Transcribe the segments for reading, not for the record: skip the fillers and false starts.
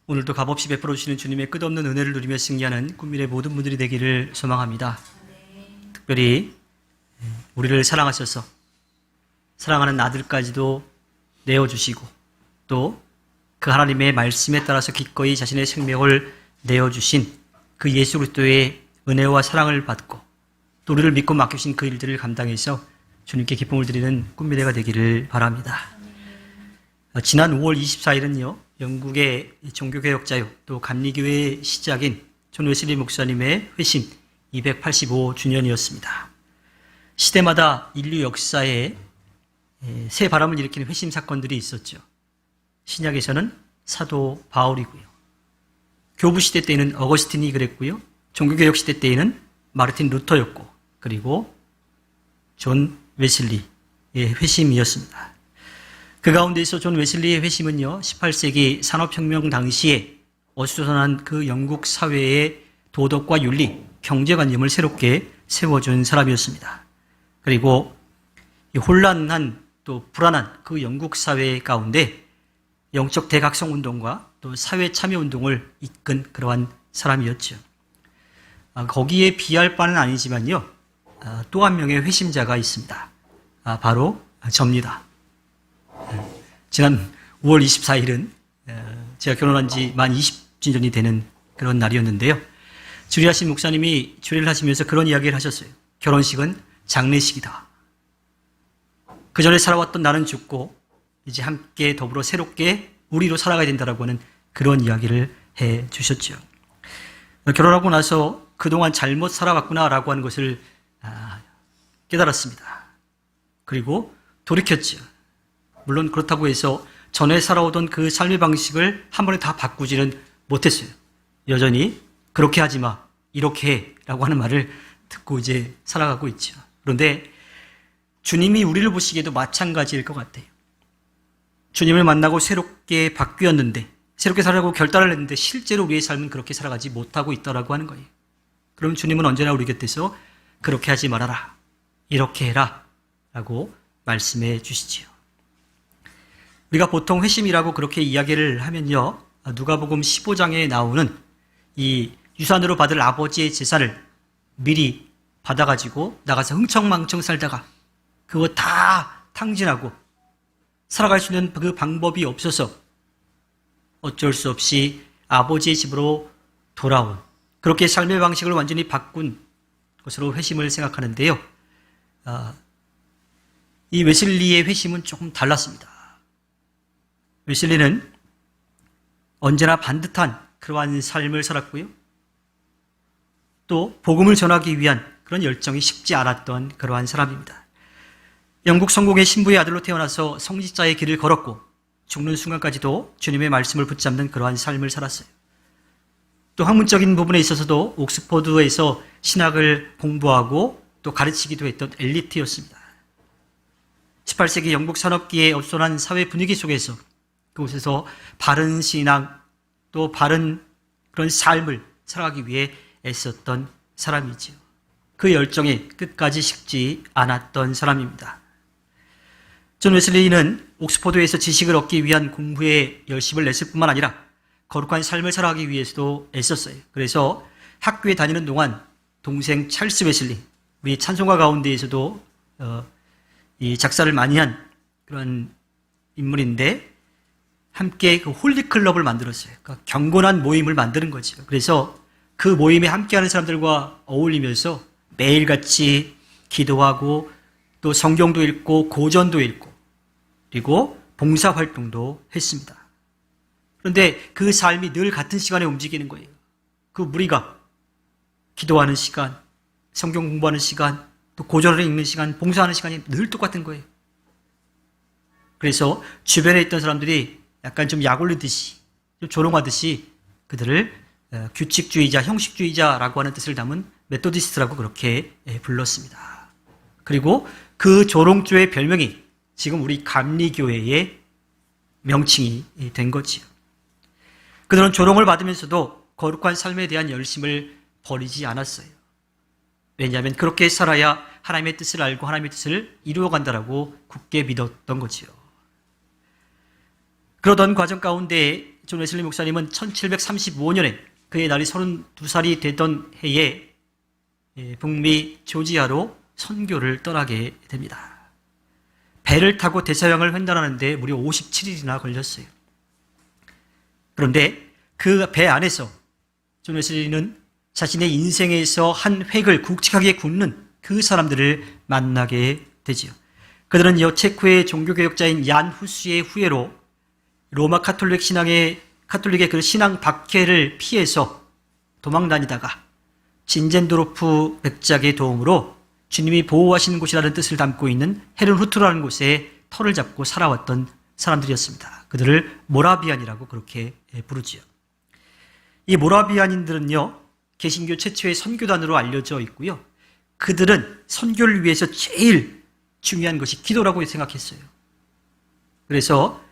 오늘도 값없이 베풀어 주시는 주님의 끝없는 은혜를 누리며 승리하는 꿈미래 모든 분들이 되기를 소망합니다. 특별히 우리를 사랑하셔서 사랑하는 아들까지도 내어주시고 또 그 하나님의 말씀에 따라서 기꺼이 자신의 생명을 내어주신 그 예수 그리스도의 은혜와 사랑을 받고 또 우리를 믿고 맡기신 그 일들을 감당해서 주님께 기쁨을 드리는 꿈미래가 되기를 바랍니다. 지난 5월 24일은요, 영국의 종교개혁자요, 또 감리교회의 시작인 존 웨슬리 목사님의 회심 285주년이었습니다. 시대마다 인류 역사에 새 바람을 일으키는 회심 사건들이 있었죠. 신약에서는 사도 바울이고요. 교부 시대 때에는 어거스틴이 그랬고요. 종교개혁 시대 때에는 마르틴 루터였고, 그리고 존 웨슬리의 회심이었습니다. 그 가운데서 존 웨슬리의 회심은요, 18세기 산업혁명 당시에 어수선한 그 영국 사회의 도덕과 윤리, 경제관념을 새롭게 세워준 사람이었습니다. 그리고 이 혼란한 또 불안한 그 영국 사회 가운데 영적 대각성 운동과 또 사회 참여 운동을 이끈 그러한 사람이었죠. 거기에 비할 바는 아니지만요, 또 한 명의 회심자가 있습니다. 바로 접니다. 지난 5월 24일은 제가 결혼한 지 만 20주년이 되는 그런 날이었는데요. 주례하신 목사님이 주례를 하시면서 그런 이야기를 하셨어요. 결혼식은 장례식이다. 그 전에 살아왔던 나는 죽고 이제 함께 더불어 새롭게 우리로 살아가야 된다라고 하는 그런 이야기를 해 주셨죠. 결혼하고 나서 그동안 잘못 살아왔구나라고 하는 것을 깨달았습니다. 그리고 돌이켰죠. 물론 그렇다고 해서 전에 살아오던 그 삶의 방식을 한 번에 다 바꾸지는 못했어요. 여전히 그렇게 하지 마, 이렇게 해 라고 하는 말을 듣고 이제 살아가고 있죠. 그런데 주님이 우리를 보시기에도 마찬가지일 것 같아요. 주님을 만나고 새롭게 바뀌었는데, 새롭게 살라고 결단을 했는데 실제로 우리의 삶은 그렇게 살아가지 못하고 있다라고 하는 거예요. 그럼 주님은 언제나 우리 곁에서 그렇게 하지 말아라, 이렇게 해라 라고 말씀해 주시지요. 우리가 보통 회심이라고 그렇게 이야기를 하면요, 누가복음 15장에 나오는 이 유산으로 받을 아버지의 재산을 미리 받아가지고 나가서 흥청망청 살다가 그거 다 탕진하고 살아갈 수 있는 그 방법이 없어서 어쩔 수 없이 아버지의 집으로 돌아온, 그렇게 삶의 방식을 완전히 바꾼 것으로 회심을 생각하는데요. 이 웨슬리의 회심은 조금 달랐습니다. 웨슬리는 언제나 반듯한 그러한 삶을 살았고요. 또 복음을 전하기 위한 그런 열정이 식지 않았던 그러한 사람입니다. 영국 성공의 신부의 아들로 태어나서 성직자의 길을 걸었고 죽는 순간까지도 주님의 말씀을 붙잡는 그러한 삶을 살았어요. 또 학문적인 부분에 있어서도 옥스퍼드에서 신학을 공부하고 또 가르치기도 했던 엘리트였습니다. 18세기 영국 산업기에 어수선한 사회 분위기 속에서 그곳에서 바른 신앙 또 바른 그런 삶을 살아가기 위해 애썼던 사람이지요. 그 열정이 끝까지 식지 않았던 사람입니다. 존 웨슬리는 옥스퍼드에서 지식을 얻기 위한 공부에 열심을 냈을 뿐만 아니라 거룩한 삶을 살아가기 위해서도 애썼어요. 그래서 학교에 다니는 동안 동생 찰스 웨슬리, 우리 찬송가 가운데에서도 이 작사를 많이 한 그런 인물인데 함께 그 홀리클럽을 만들었어요. 그러니까 경건한 모임을 만드는 거죠. 그래서 그 모임에 함께하는 사람들과 어울리면서 매일같이 기도하고 또 성경도 읽고 고전도 읽고 그리고 봉사활동도 했습니다. 그런데 그 삶이 늘 같은 시간에 움직이는 거예요. 그 무리가 기도하는 시간, 성경 공부하는 시간, 또 고전을 읽는 시간, 봉사하는 시간이 늘 똑같은 거예요. 그래서 주변에 있던 사람들이 약간 좀 약올리듯이, 좀 조롱하듯이 그들을 규칙주의자, 형식주의자라고 하는 뜻을 담은 메토디스트라고 그렇게 불렀습니다. 그리고 그 조롱조의 별명이 지금 우리 감리교회의 명칭이 된 거지요. 그들은 조롱을 받으면서도 거룩한 삶에 대한 열심을 버리지 않았어요. 왜냐하면 그렇게 살아야 하나님의 뜻을 알고 하나님의 뜻을 이루어간다라고 굳게 믿었던 거지요. 그러던 과정 가운데 존 웨슬리 목사님은 1735년에 그의 나이 32살이 되던 해에 북미 조지아로 선교를 떠나게 됩니다. 배를 타고 대서양을 횡단하는데 무려 57일이나 걸렸어요. 그런데 그 배 안에서 존 웨슬리는 자신의 인생에서 한 획을 굵직하게 긋는 그 사람들을 만나게 되지요. 그들은 체코의 종교개혁자인 얀 후스의 후예로 로마 카톨릭의 그 신앙 박해를 피해서 도망 다니다가 진젠도르프 백작의 도움으로 주님이 보호하시는 곳이라는 뜻을 담고 있는 헤른후트라는 곳에 터를 잡고 살아왔던 사람들이었습니다. 그들을 모라비안이라고 그렇게 부르지요. 이 모라비안인들은요, 개신교 최초의 선교단으로 알려져 있고요. 그들은 선교를 위해서 제일 중요한 것이 기도라고 생각했어요. 그래서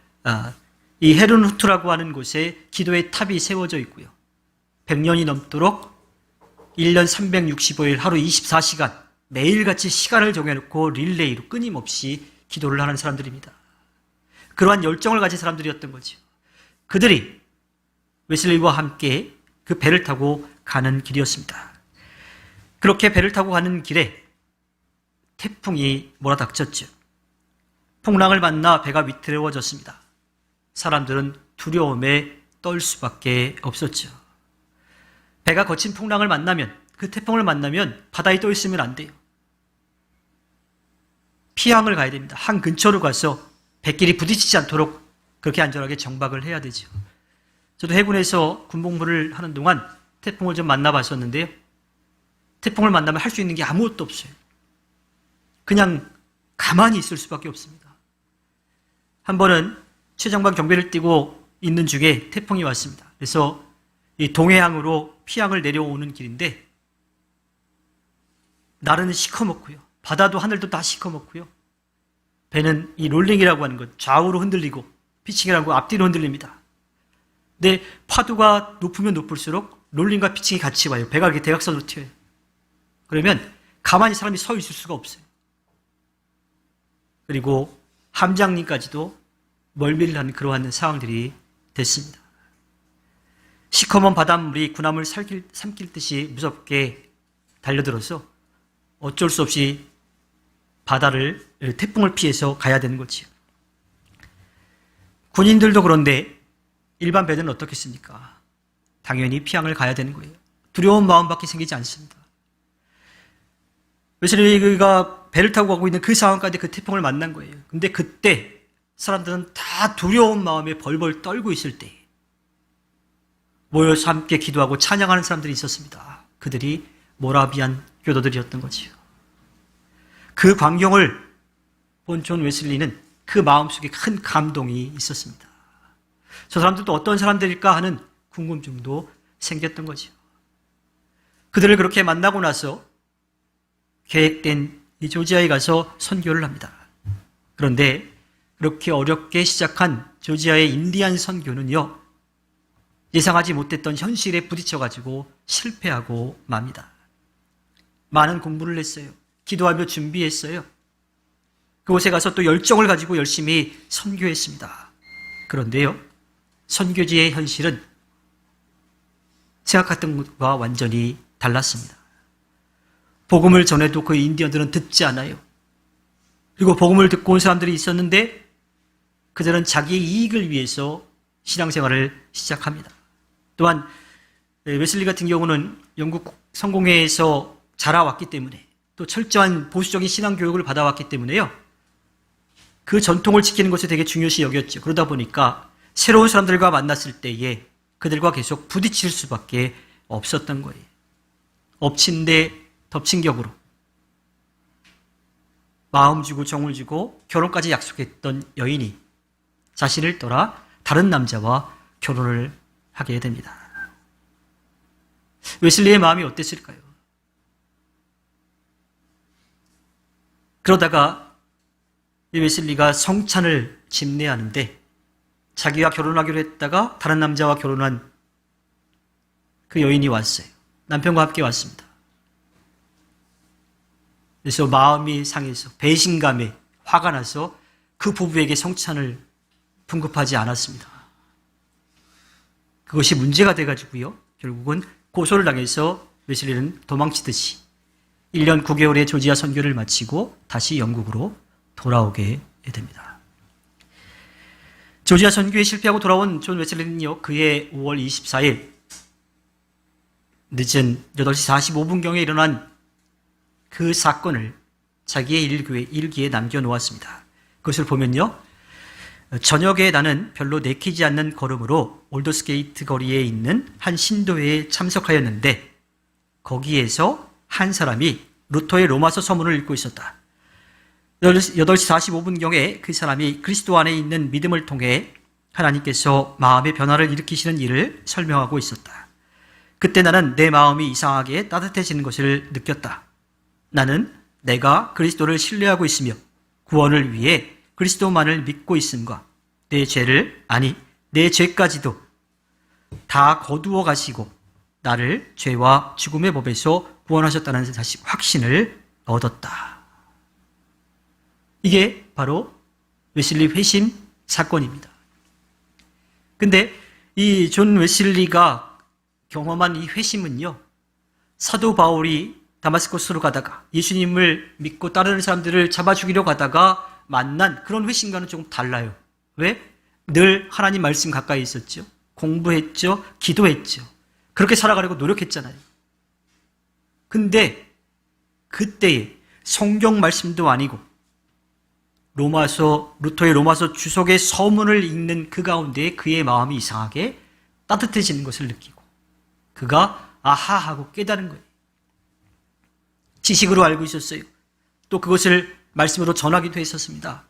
이 헤른후트라고 하는 곳에 기도의 탑이 세워져 있고요. 100년이 넘도록 1년 365일 하루 24시간 매일같이 시간을 정해놓고 릴레이로 끊임없이 기도를 하는 사람들입니다. 그러한 열정을 가진 사람들이었던 거죠. 그들이 웨슬리와 함께 그 배를 타고 가는 길이었습니다. 그렇게 배를 타고 가는 길에 태풍이 몰아닥쳤죠. 풍랑을 만나 배가 위태로워졌습니다. 사람들은 두려움에 떨 수밖에 없었죠. 배가 거친 풍랑을 만나면, 그 태풍을 만나면 바다에 떠 있으면 안 돼요. 피항을 가야 됩니다. 항 근처로 가서 배끼리 부딪히지 않도록 그렇게 안전하게 정박을 해야 되죠. 저도 해군에서 군복무를 하는 동안 태풍을 좀 만나봤었는데요. 태풍을 만나면 할 수 있는 게 아무것도 없어요. 그냥 가만히 있을 수밖에 없습니다. 한 번은 최정방 경비를 뛰고 있는 중에 태풍이 왔습니다. 그래서 이 동해항으로 피항을 내려오는 길인데 날은 시커멓고요. 바다도 하늘도 다 시커멓고요. 배는 이 롤링이라고 하는 것, 좌우로 흔들리고 피칭이라고 앞뒤로 흔들립니다. 근데 파도가 높으면 높을수록 롤링과 피칭이 같이 와요. 배가 이렇게 대각선으로 튀어요. 그러면 가만히 사람이 서 있을 수가 없어요. 그리고 함장님까지도 멀미를 하는 그러한 상황들이 됐습니다. 시커먼 바닷물이 군함을 삼킬 듯이 무섭게 달려들어서 어쩔 수 없이 태풍을 피해서 가야 되는 거지요. 군인들도 그런데 일반 배들은 어떻겠습니까? 당연히 피항을 가야 되는 거예요. 두려운 마음밖에 생기지 않습니다. 웨슬리가 배를 타고 가고 있는 그 상황까지 그 태풍을 만난 거예요. 근데 그때 사람들은 다 두려운 마음에 벌벌 떨고 있을 때 모여서 함께 기도하고 찬양하는 사람들이 있었습니다. 그들이 모라비안 교도들이었던 거지요. 그 광경을 본 존 웨슬리는 그 마음속에 큰 감동이 있었습니다. 저 사람들도 어떤 사람들일까 하는 궁금증도 생겼던 거지요. 그들을 그렇게 만나고 나서 계획된 이 조지아에 가서 선교를 합니다. 그런데 그렇게 어렵게 시작한 조지아의 인디안 선교는요, 예상하지 못했던 현실에 부딪혀가지고 실패하고 맙니다. 많은 공부를 했어요. 기도하며 준비했어요. 그곳에 가서 또 열정을 가지고 열심히 선교했습니다. 그런데요, 선교지의 현실은 생각했던 것과 완전히 달랐습니다. 복음을 전해도 그 인디언들은 듣지 않아요. 그리고 복음을 듣고 온 사람들이 있었는데 그들은 자기의 이익을 위해서 신앙생활을 시작합니다. 또한 웨슬리 같은 경우는 영국 성공회에서 자라왔기 때문에 또 철저한 보수적인 신앙교육을 받아왔기 때문에요. 그 전통을 지키는 것을 되게 중요시 여겼죠. 그러다 보니까 새로운 사람들과 만났을 때에 그들과 계속 부딪힐 수밖에 없었던 거예요. 엎친 데 덮친 격으로 마음 주고 정을 주고 결혼까지 약속했던 여인이 자신을 떠나 다른 남자와 결혼을 하게 됩니다. 웨슬리의 마음이 어땠을까요? 그러다가 이 웨슬리가 성찬을 집례하는데 자기와 결혼하기로 했다가 다른 남자와 결혼한 그 여인이 왔어요. 남편과 함께 왔습니다. 그래서 마음이 상해서 배신감에 화가 나서 그 부부에게 성찬을 분급하지 않았습니다. 그것이 문제가 돼가지고요. 결국은 고소를 당해서 웨슬리는 도망치듯이 1년 9개월의 조지아 선교를 마치고 다시 영국으로 돌아오게 됩니다. 조지아 선교에 실패하고 돌아온 존 웨슬리는요, 그해 5월 24일 늦은 8시 45분경에 일어난 그 사건을 자기의 일기에 남겨놓았습니다. 그것을 보면요, 저녁에 나는 별로 내키지 않는 걸음으로 올더스게이트 거리에 있는 한 신도회에 참석하였는데 거기에서 한 사람이 루터의 로마서 서문을 읽고 있었다. 8시 45분경에 그 사람이 그리스도 안에 있는 믿음을 통해 하나님께서 마음의 변화를 일으키시는 일을 설명하고 있었다. 그때 나는 내 마음이 이상하게 따뜻해지는 것을 느꼈다. 나는 내가 그리스도를 신뢰하고 있으며 구원을 위해 그리스도만을 믿고 있음과 내 죄까지도 다 거두어 가시고 나를 죄와 죽음의 법에서 구원하셨다는 확신을 얻었다. 이게 바로 웨슬리 회심 사건입니다. 근데 이 존 웨슬리가 경험한 이 회심은요, 사도 바울이 다마스커스로 가다가 예수님을 믿고 따르는 사람들을 잡아 죽이려 가다가 만난 그런 회심과는 조금 달라요. 왜? 늘 하나님 말씀 가까이 있었죠. 공부했죠. 기도했죠. 그렇게 살아가려고 노력했잖아요. 근데 그때에 성경 말씀도 아니고 루터의 로마서 주석의 서문을 읽는 그 가운데 그의 마음이 이상하게 따뜻해지는 것을 느끼고 그가 아하 하고 깨달은 거예요. 지식으로 알고 있었어요. 또 그것을 말씀으로 전하기도 했었습니다.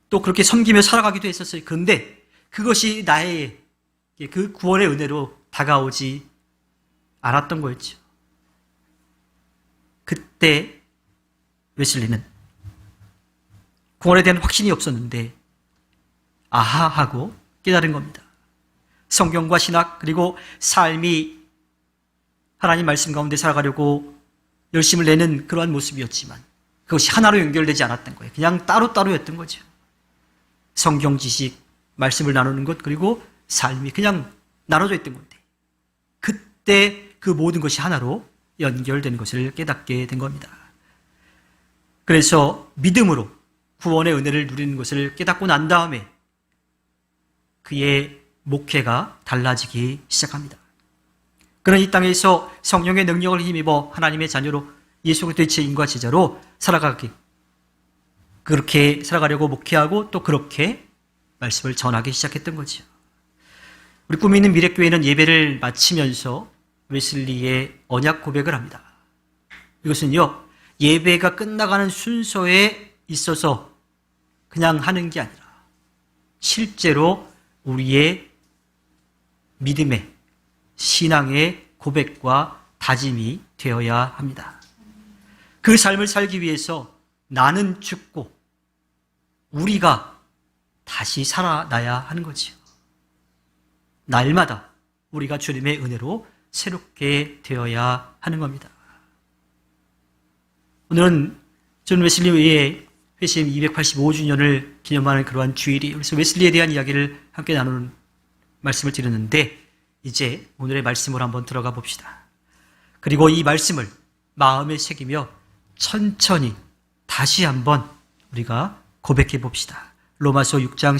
또 그렇게 섬기며 살아가기도 했었어요. 그런데 그것이 나의 그 구원의 은혜로 다가오지 않았던 거였죠. 그때 웨슬리는 구원에 대한 확신이 없었는데 아하 하고 깨달은 겁니다. 성경과 신학 그리고 삶이 하나님 말씀 가운데 살아가려고 열심을 내는 그러한 모습이었지만 그것이 하나로 연결되지 않았던 거예요. 그냥 따로따로였던 거죠. 성경 지식, 말씀을 나누는 것 그리고 삶이 그냥 나눠져 있던 건데 그때 그 모든 것이 하나로 연결된 것을 깨닫게 된 겁니다. 그래서 믿음으로 구원의 은혜를 누리는 것을 깨닫고 난 다음에 그의 목회가 달라지기 시작합니다. 그는 이 땅에서 성령의 능력을 힘입어 하나님의 자녀로 예수 그리스도의 증인과 제자로 그렇게 살아가려고 목회하고 또 그렇게 말씀을 전하기 시작했던 거죠. 우리 꿈이 있는 미래교회는 예배를 마치면서 웨슬리의 언약 고백을 합니다. 이것은요, 예배가 끝나가는 순서에 있어서 그냥 하는 게 아니라 실제로 우리의 믿음의 신앙의 고백과 다짐이 되어야 합니다. 그 삶을 살기 위해서 나는 죽고 우리가 다시 살아나야 하는 거지요. 날마다 우리가 주님의 은혜로 새롭게 되어야 하는 겁니다. 오늘은 존 웨슬리의 회심 285주년을 기념하는 그러한 주일이에요. 그래서 웨슬리에 대한 이야기를 함께 나누는 말씀을 드렸는데 이제 오늘의 말씀으로 한번 들어가 봅시다. 그리고 이 말씀을 마음에 새기며 천천히 다시 한번 우리가 고백해 봅시다. 로마서 6장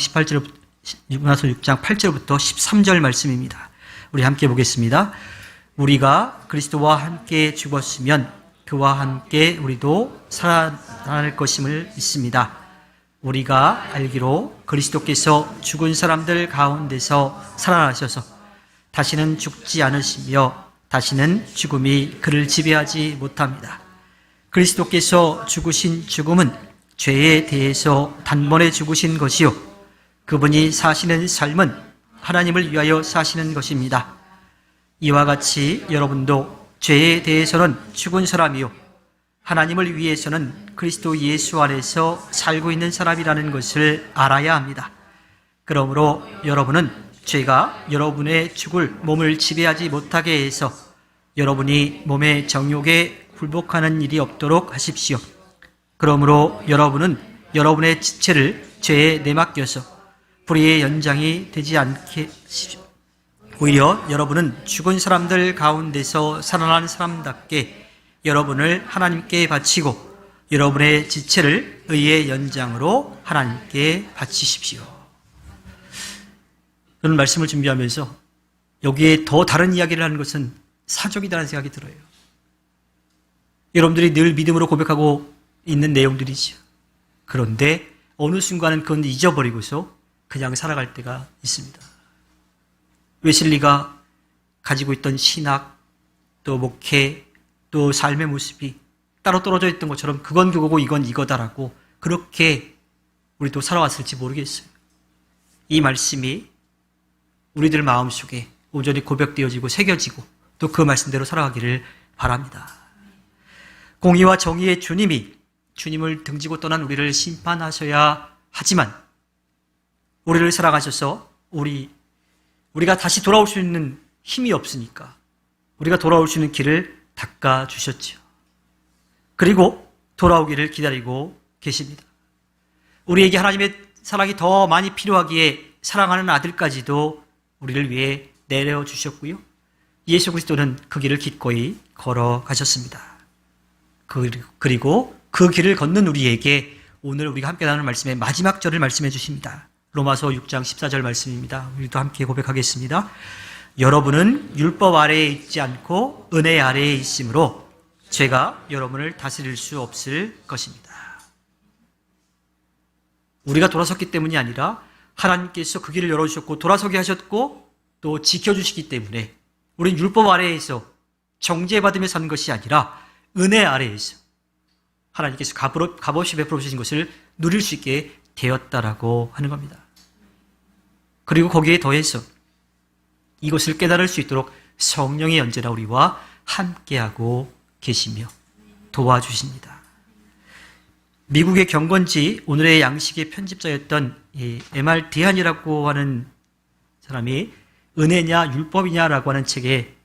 8절부터 13절 말씀입니다. 우리 함께 보겠습니다. 우리가 그리스도와 함께 죽었으면 그와 함께 우리도 살아날 것임을 믿습니다. 우리가 알기로 그리스도께서 죽은 사람들 가운데서 살아나셔서 다시는 죽지 않으시며 다시는 죽음이 그를 지배하지 못합니다. 그리스도께서 죽으신 죽음은 죄에 대해서 단번에 죽으신 것이요 그분이 사시는 삶은 하나님을 위하여 사시는 것입니다. 이와 같이 여러분도 죄에 대해서는 죽은 사람이요 하나님을 위해서는 그리스도 예수 안에서 살고 있는 사람이라는 것을 알아야 합니다. 그러므로 여러분은 죄가 여러분의 죽을 몸을 지배하지 못하게 해서 여러분이 몸의 정욕에 굴복하는 일이 없도록 하십시오. 그러므로 여러분은 여러분의 지체를 죄에 내맡겨서 불의의 연장이 되지 않게 하십시오. 오히려 여러분은 죽은 사람들 가운데서 살아난 사람답게 여러분을 하나님께 바치고 여러분의 지체를 의의 연장으로 하나님께 바치십시오. 그런 말씀을 준비하면서 여기에 더 다른 이야기를 하는 것은 사족이라는 생각이 들어요. 여러분들이 늘 믿음으로 고백하고 있는 내용들이죠. 그런데 어느 순간은 그건 잊어버리고서 그냥 살아갈 때가 있습니다. 웨슬리가 가지고 있던 신학, 또 목회, 또 삶의 모습이 따로 떨어져 있던 것처럼 그건 그거고 이건 이거다라고 그렇게 우리도 살아왔을지 모르겠어요. 이 말씀이 우리들 마음속에 온전히 고백되어지고 새겨지고 또 그 말씀대로 살아가기를 바랍니다. 공의와 정의의 주님이 주님을 등지고 떠난 우리를 심판하셔야 하지만 우리를 사랑하셔서 우리가 다시 돌아올 수 있는 힘이 없으니까 우리가 돌아올 수 있는 길을 닦아주셨죠. 그리고 돌아오기를 기다리고 계십니다. 우리에게 하나님의 사랑이 더 많이 필요하기에 사랑하는 아들까지도 우리를 위해 내려주셨고요. 예수 그리스도는 그 길을 기꺼이 걸어가셨습니다. 그리고 그 길을 걷는 우리에게 오늘 우리가 함께 나누는 말씀의 마지막 절을 말씀해 주십니다. 로마서 6장 14절 말씀입니다. 우리도 함께 고백하겠습니다. 여러분은 율법 아래에 있지 않고 은혜 아래에 있으므로 죄가 여러분을 다스릴 수 없을 것입니다. 우리가 돌아섰기 때문이 아니라 하나님께서 그 길을 열어주셨고 돌아서게 하셨고 또 지켜주시기 때문에 우리는 율법 아래에서 정죄받으며 사는 것이 아니라 은혜 아래에서 하나님께서 값없이 베풀어 주신 것을 누릴 수 있게 되었다라고 하는 겁니다. 그리고 거기에 더해서 이것을 깨달을 수 있도록 성령이 언제나 우리와 함께하고 계시며 도와주십니다. 미국의 경건지 오늘의 양식의 편집자였던 M.R. 디한이라고 하는 사람이 은혜냐 율법이냐라고 하는 책에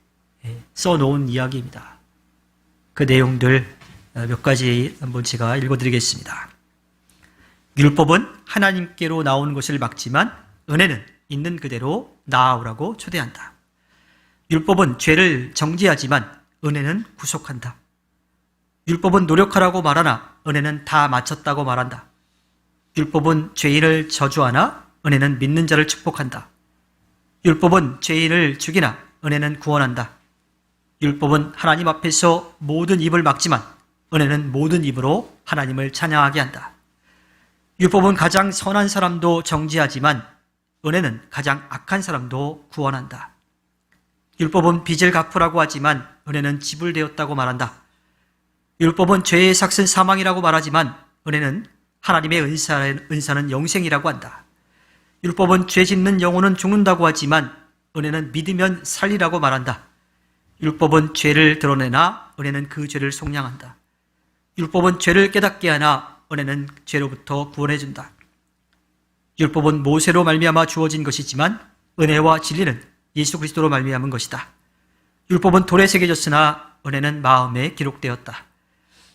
써놓은 이야기입니다. 그 내용들 몇 가지 한번 제가 읽어드리겠습니다. 율법은 하나님께로 나오는 것을 막지만 은혜는 있는 그대로 나아오라고 초대한다. 율법은 죄를 정죄하지만 은혜는 구속한다. 율법은 노력하라고 말하나 은혜는 다 마쳤다고 말한다. 율법은 죄인을 저주하나 은혜는 믿는 자를 축복한다. 율법은 죄인을 죽이나 은혜는 구원한다. 율법은 하나님 앞에서 모든 입을 막지만 은혜는 모든 입으로 하나님을 찬양하게 한다. 율법은 가장 선한 사람도 정죄하지만 은혜는 가장 악한 사람도 구원한다. 율법은 빚을 갚으라고 하지만 은혜는 지불되었다고 말한다. 율법은 죄의 삭은 사망이라고 말하지만 은혜는 하나님의 은사는 영생이라고 한다. 율법은 죄 짓는 영혼은 죽는다고 하지만 은혜는 믿으면 살리라고 말한다. 율법은 죄를 드러내나 은혜는 그 죄를 속량한다. 율법은 죄를 깨닫게 하나 은혜는 죄로부터 구원해준다. 율법은 모세로 말미암아 주어진 것이지만 은혜와 진리는 예수 그리스도로 말미암은 것이다. 율법은 돌에 새겨졌으나 은혜는 마음에 기록되었다.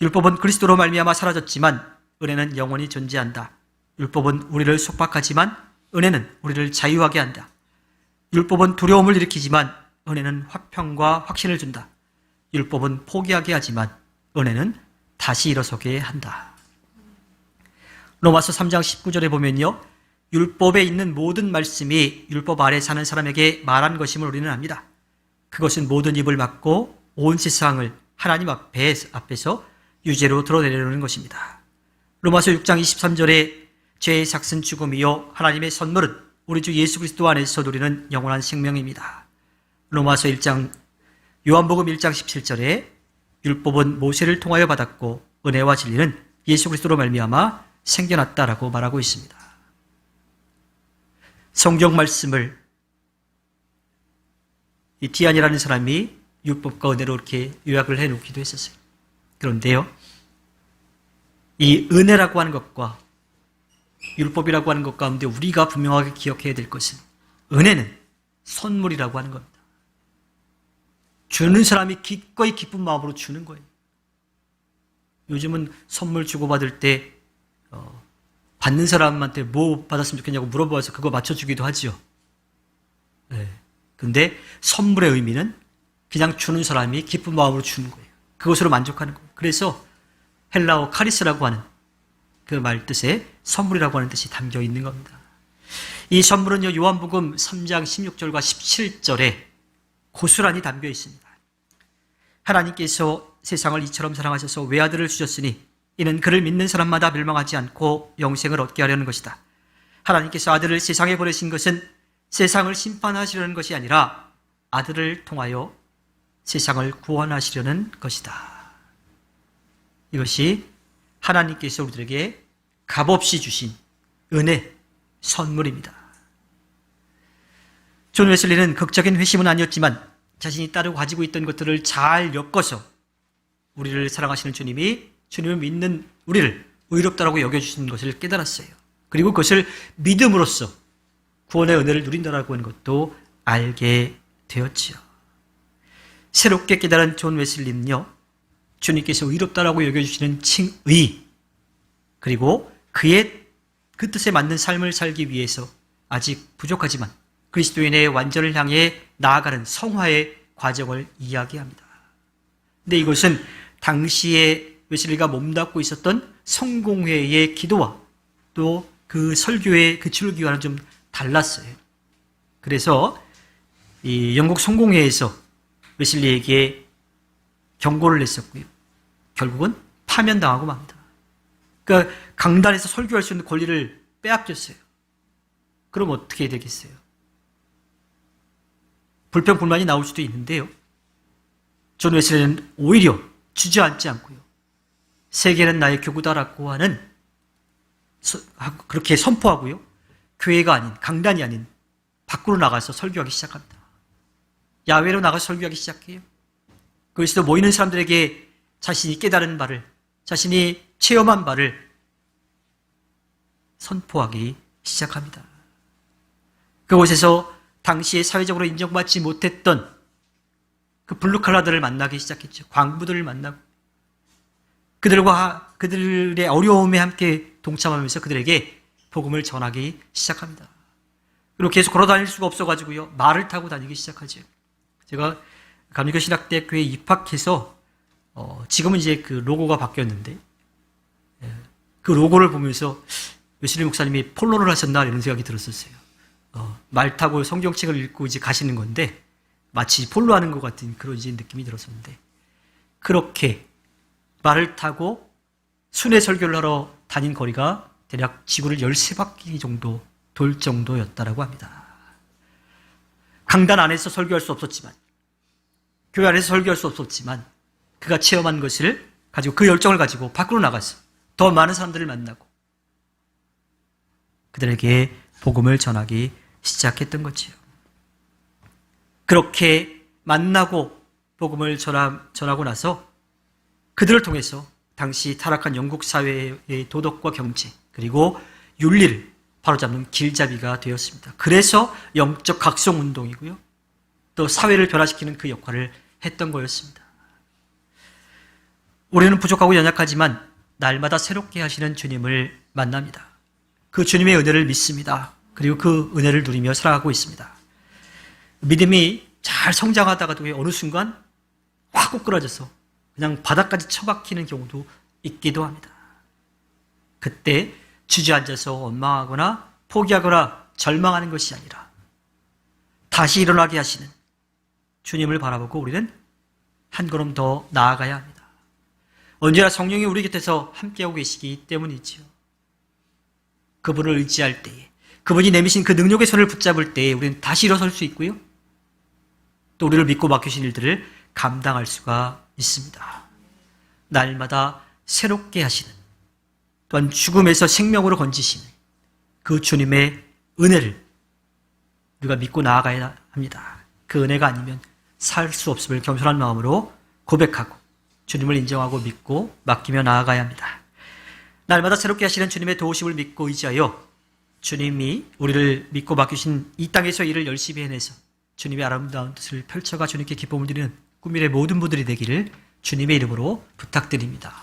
율법은 그리스도로 말미암아 사라졌지만 은혜는 영원히 존재한다. 율법은 우리를 속박하지만 은혜는 우리를 자유하게 한다. 율법은 두려움을 일으키지만 은혜는 화평과 확신을 준다. 율법은 포기하게 하지만 은혜는 다시 일어서게 한다. 로마서 3장 19절에 보면요. 율법에 있는 모든 말씀이 율법 아래 사는 사람에게 말한 것임을 우리는 압니다. 그것은 모든 입을 막고 온 세상을 하나님 앞에서 유죄로 드러내려는 것입니다. 로마서 6장 23절에 죄의 삭은 죽음이요 하나님의 선물은 우리 주 예수 그리스도 안에서 누리는 영원한 생명입니다. 로마서 1장 요한복음 1장 17절에 율법은 모세를 통하여 받았고 은혜와 진리는 예수 그리스도로 말미암아 생겨났다라고 말하고 있습니다. 성경 말씀을 이 디안이라는 사람이 율법과 은혜로 이렇게 요약을 해놓기도 했었어요. 그런데요, 이 은혜라고 하는 것과 율법이라고 하는 것 가운데 우리가 분명하게 기억해야 될 것은 은혜는 선물이라고 하는 겁니다. 주는 사람이 기꺼이 기쁜 마음으로 주는 거예요. 요즘은 선물 주고받을 때 받는 사람한테 뭐 받았으면 좋겠냐고 물어봐서 그거 맞춰주기도 하죠. 네. 근데 선물의 의미는 그냥 주는 사람이 기쁜 마음으로 주는 거예요. 그것으로 만족하는 거예요. 그래서 헬라어 카리스라고 하는 그 말 뜻에 선물이라고 하는 뜻이 담겨 있는 겁니다. 이 선물은요, 요한복음 3장 16절과 17절에 고스란히 담겨 있습니다. 하나님께서 세상을 이처럼 사랑하셔서 외아들을 주셨으니 이는 그를 믿는 사람마다 멸망하지 않고 영생을 얻게 하려는 것이다. 하나님께서 아들을 세상에 보내신 것은 세상을 심판하시려는 것이 아니라 아들을 통하여 세상을 구원하시려는 것이다. 이것이 하나님께서 우리들에게 값없이 주신 은혜, 선물입니다. 존 웨슬리는 극적인 회심은 아니었지만 자신이 따르고 가지고 있던 것들을 잘 엮어서 우리를 사랑하시는 주님이 주님을 믿는 우리를 의롭다라고 여겨주시는 것을 깨달았어요. 그리고 그것을 믿음으로써 구원의 은혜를 누린다라고 하는 것도 알게 되었지요. 새롭게 깨달은 존 웨슬리는요, 주님께서 의롭다라고 여겨주시는 칭의, 그리고 그 뜻에 맞는 삶을 살기 위해서 아직 부족하지만 그리스도인의 완전을 향해 나아가는 성화의 과정을 이야기합니다. 근데 이것은 당시에 웨슬리가 몸담고 있었던 성공회의 기도와 또 그 설교의 그 줄기와는 좀 달랐어요. 그래서 이 영국 성공회에서 웨슬리에게 경고를 냈었고요. 결국은 파면당하고 맙니다. 그러니까 강단에서 설교할 수 있는 권리를 빼앗겼어요. 그럼 어떻게 되겠어요? 불평불만이 나올 수도 있는데요. 존 웨슬리는 오히려 주저앉지 않고요. 세계는 나의 교구다라고 하는 그렇게 선포하고요. 교회가 아닌, 강단이 아닌 밖으로 나가서 설교하기 시작합니다. 야외로 나가서 설교하기 시작해요. 거기서 모이는 사람들에게 자신이 깨달은 바를, 자신이 체험한 바를 선포하기 시작합니다. 그곳에서 당시에 사회적으로 인정받지 못했던 그 블루칼라들을 만나기 시작했죠. 광부들을 만나고 그들의 어려움에 함께 동참하면서 그들에게 복음을 전하기 시작합니다. 그리고 계속 걸어 다닐 수가 없어가지고요, 말을 타고 다니기 시작하죠. 제가 감리교 신학대학교에 입학해서 지금은 이제 그 로고가 바뀌었는데 그 로고를 보면서 웨슬리 목사님이 폴로를 하셨나 이런 생각이 들었었어요. 말 타고 성경책을 읽고 이제 가시는 건데 마치 폴로하는 것 같은 그런 이제 느낌이 들었었는데, 그렇게 말을 타고 순회 설교를 하러 다닌 거리가 대략 지구를 13바퀴 정도 돌 정도였다라고 합니다. 강단 안에서 설교할 수 없었지만, 교회 안에서 설교할 수 없었지만 그가 체험한 것을 가지고 그 열정을 가지고 밖으로 나가서 더 많은 사람들을 만나고 그들에게 복음을 전하기 시작했던 거지요. 그렇게 만나고 복음을 전하고 나서 그들을 통해서 당시 타락한 영국 사회의 도덕과 경제 그리고 윤리를 바로잡는 길잡이가 되었습니다. 그래서 영적 각성운동이고요, 또 사회를 변화시키는 그 역할을 했던 거였습니다. 우리는 부족하고 연약하지만 날마다 새롭게 하시는 주님을 만납니다. 그 주님의 은혜를 믿습니다. 그리고 그 은혜를 누리며 살아가고 있습니다. 믿음이 잘 성장하다가도 어느 순간 확 꼬꾸라져서 그냥 바닥까지 처박히는 경우도 있기도 합니다. 그때 주저앉아서 원망하거나 포기하거나 절망하는 것이 아니라 다시 일어나게 하시는 주님을 바라보고 우리는 한 걸음 더 나아가야 합니다. 언제나 성령이 우리 곁에서 함께하고 계시기 때문이지요. 그분을 의지할 때에, 그분이 내미신 그 능력의 손을 붙잡을 때에 우리는 다시 일어설 수 있고요, 또 우리를 믿고 맡기신 일들을 감당할 수가 있습니다. 날마다 새롭게 하시는, 또한 죽음에서 생명으로 건지시는 그 주님의 은혜를 우리가 믿고 나아가야 합니다. 그 은혜가 아니면 살 수 없음을 겸손한 마음으로 고백하고 주님을 인정하고 믿고 맡기며 나아가야 합니다. 날마다 새롭게 하시는 주님의 도우심을 믿고 의지하여 주님이 우리를 믿고 맡기신 이 땅에서 일을 열심히 해내서 주님의 아름다운 뜻을 펼쳐가 주님께 기쁨을 드리는 꿈미래 모든 분들이 되기를 주님의 이름으로 부탁드립니다.